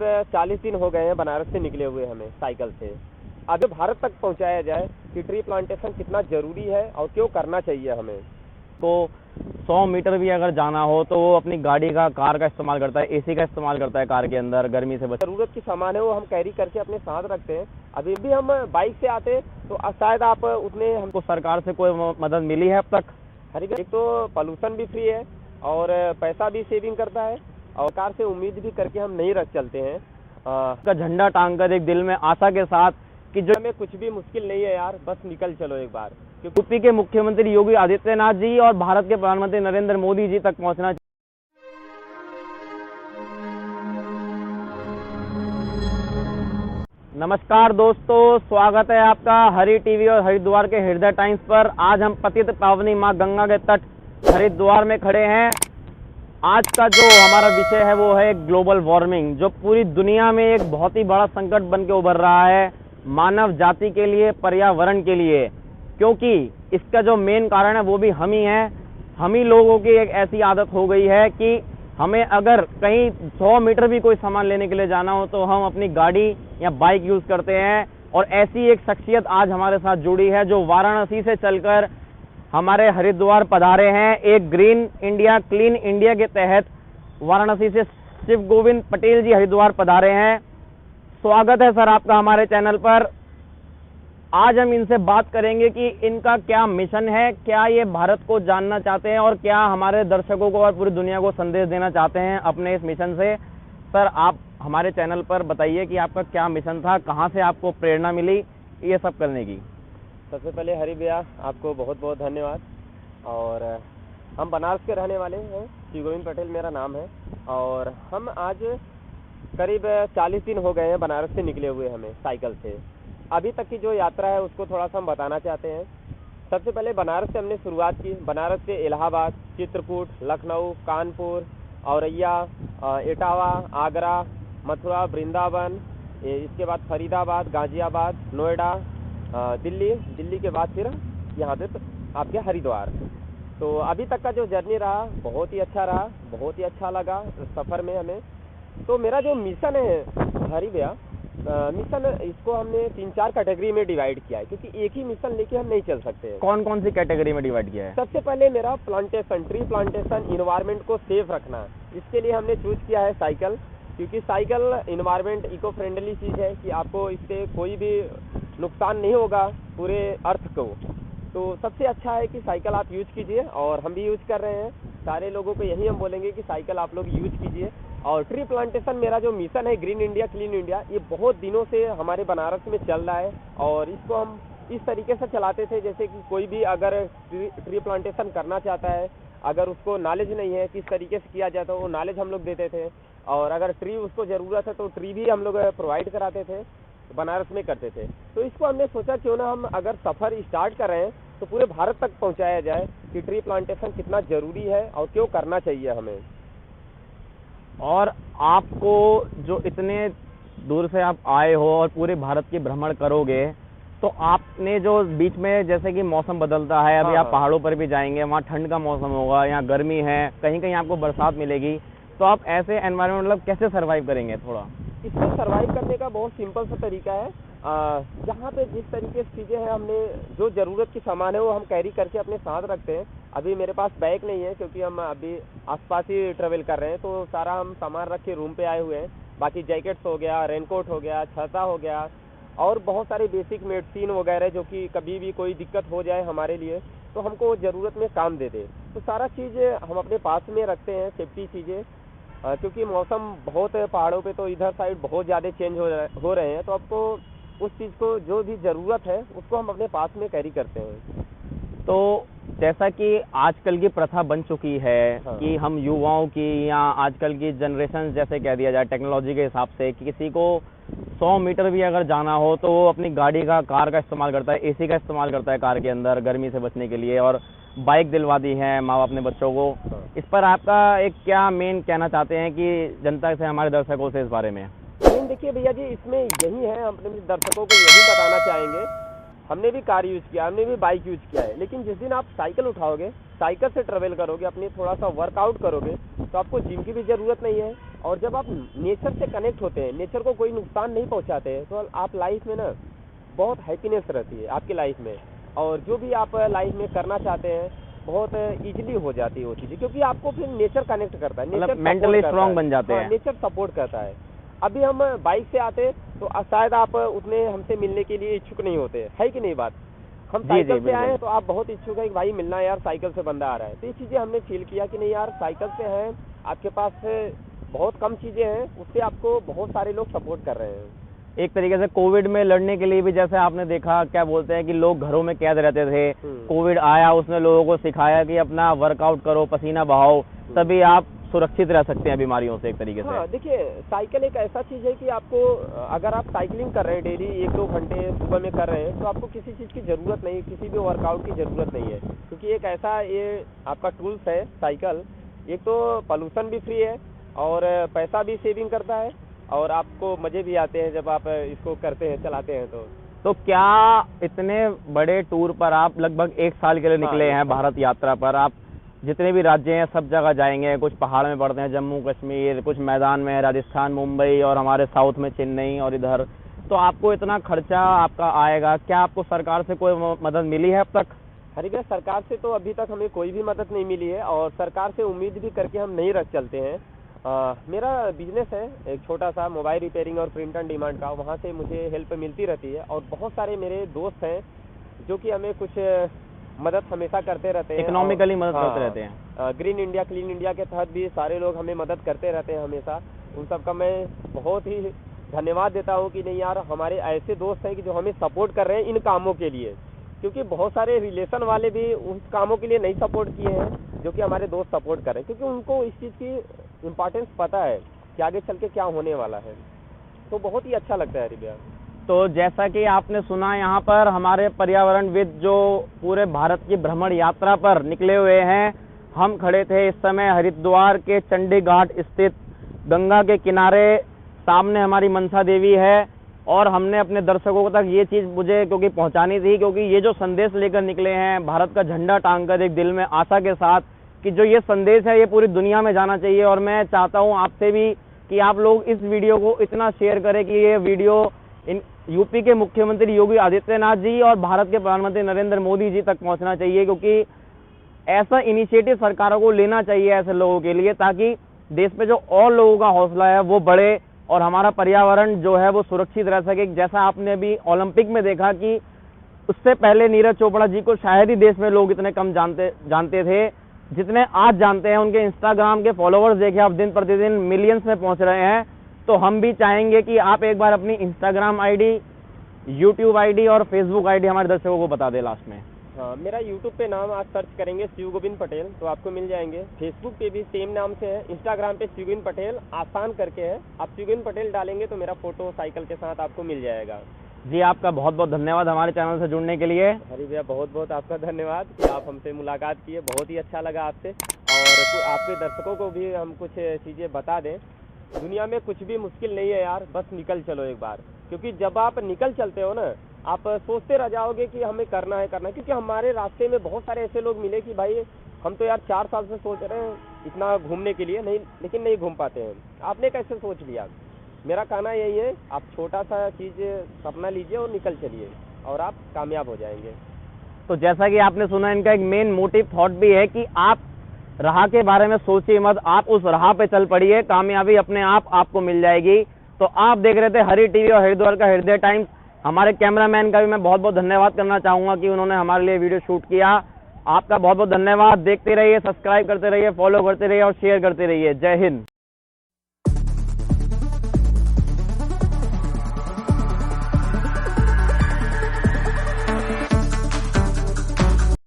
40 दिन हो गए हैं बनारस से निकले हुए हमें साइकिल से। अब भारत तक पहुंचाया जाए कि ट्री प्लांटेशन कितना ज़रूरी है और क्यों करना चाहिए हमें। तो 100 मीटर भी अगर जाना हो तो वो अपनी गाड़ी का, कार का इस्तेमाल करता है, एसी का इस्तेमाल करता है कार के अंदर गर्मी से बच। ज़रूरत की सामान है वो हम कैरी करके अपने साथ रखते हैं। अभी भी हम बाइक से आते तो शायद आप उतने हमको सरकार से कोई मदद मिली है अब तक? एक तो पॉल्यूशन भी फ्री है और पैसा भी सेविंग करता है और कार से उम्मीद भी करके हम नहीं रख चलते हैं का झंडा टांग कर एक दिल में आशा के साथ कि जो हमें कुछ भी मुश्किल नहीं है यार, बस निकल चलो एक बार। क्योंकि यूपी के मुख्यमंत्री योगी आदित्यनाथ जी और भारत के प्रधानमंत्री नरेंद्र मोदी जी तक पहुंचना। नमस्कार दोस्तों, स्वागत है आपका हरि टीवी और हरिद्वार के हृदय टाइम्स पर। आज हम पतित पावनी मां गंगा के तट हरिद्वार में खड़े हैं। आज का जो हमारा विषय है वो है ग्लोबल वार्मिंग, जो पूरी दुनिया में एक बहुत ही बड़ा संकट बन के उभर रहा है मानव जाति के लिए, पर्यावरण के लिए। क्योंकि इसका जो मेन कारण है वो भी हम ही हैं। हम ही लोगों की एक ऐसी आदत हो गई है कि हमें अगर कहीं 100 मीटर भी कोई सामान लेने के लिए जाना हो तो हम अपनी गाड़ी या बाइक यूज़ करते हैं। और ऐसी एक शख्सियत आज हमारे साथ जुड़ी है जो वाराणसी से चलकर हमारे हरिद्वार पधारे हैं। एक ग्रीन इंडिया, क्लीन इंडिया के तहत वाराणसी से शिव गोविंद पटेल जी हरिद्वार पधारे हैं। स्वागत है सर आपका हमारे चैनल पर। आज हम इनसे बात करेंगे कि इनका क्या मिशन है, क्या ये भारत को जानना चाहते हैं और क्या हमारे दर्शकों को और पूरी दुनिया को संदेश देना चाहते हैं अपने इस मिशन से। सर आप हमारे चैनल पर बताइए कि आपका क्या मिशन था, कहाँ से आपको प्रेरणा मिली ये सब करने की। सबसे पहले हरि भैया आपको बहुत बहुत धन्यवाद। और हम बनारस के रहने वाले हैं, शिव गोविंद पटेल मेरा नाम है। और हम आज करीब 40 दिन हो गए हैं बनारस से निकले हुए हमें साइकिल से। अभी तक की जो यात्रा है उसको थोड़ा सा हम बताना चाहते हैं। सबसे पहले बनारस से हमने शुरुआत की। बनारस से इलाहाबाद, चित्रकूट, लखनऊ, कानपुर, औरैया, इटावा, आगरा, मथुरा, वृंदावन, इसके बाद फरीदाबाद, गाजियाबाद, नोएडा, दिल्ली के बाद फिर यहाँ पे आपके हरिद्वार। तो अभी तक का जो जर्नी रहा बहुत ही अच्छा रहा, बहुत ही अच्छा लगा सफ़र में हमें। तो मेरा जो मिशन है हरि भैया, मिशन इसको हमने 3-4 कैटेगरी में डिवाइड किया है, क्योंकि एक ही मिशन लेके हम नहीं चल सकते। कौन कौन सी कैटेगरी में डिवाइड किया है? सबसे पहले मेरा प्लांटेशन, ट्री प्लांटेशन, इन्वायरमेंट को सेफ रखना। इसके लिए हमने चूज किया है साइकिल, क्योंकि साइकिल इन्वायरमेंट इको फ्रेंडली चीज़ है कि आपको इससे कोई भी नुकसान नहीं होगा पूरे अर्थ को। तो सबसे अच्छा है कि साइकिल आप यूज कीजिए और हम भी यूज कर रहे हैं। सारे लोगों को यही हम बोलेंगे कि साइकिल आप लोग यूज कीजिए। और ट्री प्लांटेशन मेरा जो मिशन है ग्रीन इंडिया, क्लीन इंडिया, ये बहुत दिनों से हमारे बनारस में चल रहा है। और इसको हम इस तरीके से चलाते थे जैसे कि कोई भी अगर ट्री प्लांटेशन करना चाहता है, अगर उसको नॉलेज नहीं है किस तरीके से किया जाता है, वो नॉलेज हम लोग देते थे। और अगर ट्री उसको ज़रूरत है तो ट्री भी हम लोग प्रोवाइड कराते थे, बनारस में करते थे। तो इसको हमने सोचा क्यों ना हम अगर सफ़र स्टार्ट कर रहे हैं तो पूरे भारत तक पहुंचाया जाए कि ट्री प्लांटेशन कितना ज़रूरी है और क्यों करना चाहिए हमें। और आपको जो इतने दूर से आप आए हो और पूरे भारत की भ्रमण करोगे तो आपने जो बीच में जैसे कि मौसम बदलता है, अभी आप पहाड़ों पर भी जाएंगे, वहाँ ठंड का मौसम होगा, यहाँ गर्मी है, कहीं कहीं आपको बरसात मिलेगी। तो आप ऐसे एनवायरनमेंट मतलब कैसे सर्वाइव करेंगे? थोड़ा इसमें सर्वाइव करने का बहुत सिंपल सा तरीका है। जहाँ पे जिस तरीके से चीज़ें हैं, हमने जो ज़रूरत की सामान है वो हम कैरी करके अपने साथ रखते हैं। अभी मेरे पास बैग नहीं है क्योंकि हम अभी आसपास ही ट्रेवल कर रहे हैं, तो सारा हम सामान रख के रूम पे आए हुए हैं। बाकी जैकेट्स हो गया, रेनकोट हो गया, छाता हो गया और बहुत सारी बेसिक मेडिसिन वगैरह जो कि कभी भी कोई दिक्कत हो जाए हमारे लिए तो हमको ज़रूरत में काम दे दे, तो सारा चीज़ हम अपने पास में रखते हैं, सेफ्टी चीज़ें। क्योंकि मौसम बहुत पहाड़ों पे तो इधर साइड बहुत ज़्यादा चेंज हो रहे हैं, तो आपको उस चीज़ को जो भी ज़रूरत है उसको हम अपने पास में कैरी करते हैं। तो जैसा कि आजकल की प्रथा बन चुकी है कि हम युवाओं की या आजकल की जनरेशन जैसे कह दिया जाए टेक्नोलॉजी के हिसाब से कि किसी को 100 मीटर भी अगर जाना हो तो वो अपनी गाड़ी का, कार का इस्तेमाल करता है, एसी का इस्तेमाल करता है कार के अंदर गर्मी से बचने के लिए, और बाइक दिलवा दी है माँ बाप ने बच्चों को। इस पर आपका एक क्या मेन कहना चाहते हैं कि जनता से, हमारे दर्शकों से इस बारे में? देखिए भैया जी, इसमें यही है, हम अपने दर्शकों को यही बताना चाहेंगे। हमने भी कार यूज़ किया, हमने भी बाइक यूज़ किया है, लेकिन जिस दिन आप साइकिल उठाओगे, साइकिल से ट्रेवल करोगे, अपनी थोड़ा सा वर्कआउट करोगे, तो आपको जिम की भी ज़रूरत नहीं है, और जब आप नेचर से कनेक्ट होते हैं, नेचर को कोई नुकसान नहीं पहुंचाते हैं, तो आप लाइफ में ना बहुत हैप्पीनेस रहती है आपकी लाइफ में, और जो भी आप लाइफ में करना चाहते हैं बहुत इजीली हो जाती है वो चीज़ें, क्योंकि आपको फिर नेचर कनेक्ट करता है, नेचर मेंटली स्ट्रांग बन जाते हैं। नेचर सपोर्ट करता है। अभी हम बाइक से आते तो शायद आप उतने हमसे मिलने के लिए इच्छुक नहीं होते, है कि नहीं बात। हम साइकिल से आए तो आप बहुत इच्छुक है कि भाई मिलना यार, साइकिल से बंदा आ रहा है। तो ये चीज़ें हमने फील किया कि नहीं यार, साइकिल से हैं, आपके पास बहुत कम चीज़ें हैं, उससे आपको बहुत सारे लोग सपोर्ट कर रहे हैं। एक तरीके से कोविड में लड़ने के लिए भी जैसे आपने देखा, क्या बोलते हैं कि लोग घरों में कैद रहते थे, कोविड आया, उसने लोगों को सिखाया कि अपना वर्कआउट करो, पसीना बहाओ, तभी आप सुरक्षित रह सकते हैं बीमारियों से एक तरीके से। हाँ, देखिए साइकिल एक ऐसा चीज़ है कि आपको अगर आप साइकिलिंग कर रहे हैं डेली 1-2 घंटे सुबह में कर रहे हैं, तो आपको किसी चीज़ की ज़रूरत नहीं, किसी भी वर्कआउट की ज़रूरत नहीं है, क्योंकि एक ऐसा ये आपका टूल्स है साइकिल। एक तो पोल्यूशन भी फ्री है और पैसा भी सेविंग करता है, और आपको मज़े भी आते हैं जब आप इसको करते हैं, चलाते हैं। तो क्या इतने बड़े टूर पर आप लगभग 1 साल के लिए निकले हैं, भारत यात्रा पर, आप जितने भी राज्य हैं सब जगह जाएंगे, कुछ पहाड़ में पड़ते हैं जम्मू कश्मीर, कुछ मैदान में राजस्थान मुंबई, और हमारे साउथ में चेन्नई और इधर, तो आपको इतना खर्चा आपका आएगा, क्या आपको सरकार से कोई मदद मिली है अब तक? हरी भैया, सरकार से तो अभी तक हमें कोई भी मदद नहीं मिली है, और सरकार से उम्मीद भी करके हम नहीं रख चलते हैं। मेरा बिजनेस है एक छोटा सा मोबाइल रिपेयरिंग और प्रिंट एंड डिमांड का, वहाँ से मुझे हेल्प मिलती रहती है, और बहुत सारे मेरे दोस्त हैं जो कि हमें कुछ मदद हमेशा करते रहते हैं, इकोनॉमिकली मदद करते रहते हैं। ग्रीन इंडिया क्लीन इंडिया के तहत भी सारे लोग हमें मदद करते रहते हैं हमेशा। उन सब का मैं बहुत ही धन्यवाद देता हूँ कि नहीं यार, हमारे ऐसे दोस्त हैं कि जो हमें सपोर्ट कर रहे हैं इन कामों के लिए, क्योंकि बहुत सारे रिलेशन वाले भी उस कामों के लिए नहीं सपोर्ट किए हैं जो कि हमारे दोस्त सपोर्ट कर रहे हैं, क्योंकि उनको इस चीज़ की इम्पोर्टेंस पता है कि आगे चल के क्या होने वाला है। तो बहुत ही अच्छा लगता है भैया। तो जैसा कि आपने सुना, यहाँ पर हमारे पर्यावरणविद जो पूरे भारत की भ्रमण यात्रा पर निकले हुए हैं, हम खड़े थे इस समय हरिद्वार के चंडी घाट स्थित गंगा के किनारे, सामने हमारी मनसा देवी है, और हमने अपने दर्शकों तक ये चीज़ मुझे क्योंकि पहुंचानी थी, क्योंकि ये जो संदेश लेकर निकले हैं भारत का झंडा टांग कर, एक दिल में आशा के साथ कि जो ये संदेश है ये पूरी दुनिया में जाना चाहिए। और मैं चाहता हूँ आपसे भी कि आप लोग इस वीडियो को इतना शेयर करें कि ये वीडियो इन यूपी के मुख्यमंत्री योगी आदित्यनाथ जी और भारत के प्रधानमंत्री नरेंद्र मोदी जी तक पहुंचना चाहिए, क्योंकि ऐसा इनिशिएटिव सरकारों को लेना चाहिए ऐसे लोगों के लिए, ताकि देश में जो और लोगों का हौसला है वो बढ़े और हमारा पर्यावरण जो है वो सुरक्षित रह सके। जैसा आपने भी ओलंपिक में देखा कि उससे पहले नीरज चोपड़ा जी को शायद ही देश में लोग इतने कम जानते थे जितने आज जानते हैं। उनके इंस्टाग्राम के फॉलोअर्स देखिए आप दिन प्रतिदिन मिलियंस में पहुंच रहे हैं। तो हम भी चाहेंगे कि आप एक बार अपनी इंस्टाग्राम आईडी, यूट्यूब आईडी और फेसबुक आईडी हमारे दर्शकों को बता दें लास्ट में। हाँ, मेरा यूट्यूब पे नाम आप सर्च करेंगे शिव गोविंद पटेल तो आपको मिल जाएंगे। फेसबुक पे भी सेम नाम से है, इंस्टाग्राम पे शिव गोविंद पटेल आसान करके है, आप शिव गोविंद पटेल डालेंगे तो मेरा फोटो साइकिल के साथ आपको मिल जाएगा। जी, आपका बहुत बहुत धन्यवाद हमारे चैनल से जुड़ने के लिए। हरी भैया, बहुत बहुत आपका धन्यवाद कि आप हमसे मुलाकात किए, बहुत ही अच्छा लगा आपसे। और आपके दर्शकों को भी हम कुछ चीज़ें बता दें, दुनिया में कुछ भी मुश्किल नहीं है यार, बस निकल चलो एक बार, क्योंकि जब आप निकल चलते हो ना, आप सोचते रह जाओगे कि हमें करना है, क्योंकि हमारे रास्ते में बहुत सारे ऐसे लोग मिले कि भाई हम तो यार 4 साल से सोच रहे हैं इतना घूमने के लिए, नहीं लेकिन नहीं घूम पाते हैं। आपने कैसे सोच लिया? मेरा कहना यही है, आप छोटा सा चीज़ सपना लीजिए और निकल चलिए और आप कामयाब हो जाएंगे। तो जैसा कि आपने सुना, इनका एक मेन मोटिव थॉट भी है कि आप राह के बारे में सोचिए मत, आप उस राह पे चल पड़िए, कामयाबी अपने आप आपको मिल जाएगी। तो आप देख रहे थे हरी टीवी और हरिद्वार का हृदय टाइम्स। हमारे कैमरामैन का भी मैं बहुत बहुत धन्यवाद करना चाहूँगा कि उन्होंने हमारे लिए वीडियो शूट किया। आपका बहुत बहुत धन्यवाद। देखते रहिए, सब्सक्राइब करते रहिए, फॉलो करते रहिए और शेयर करते रहिए। जय हिंद।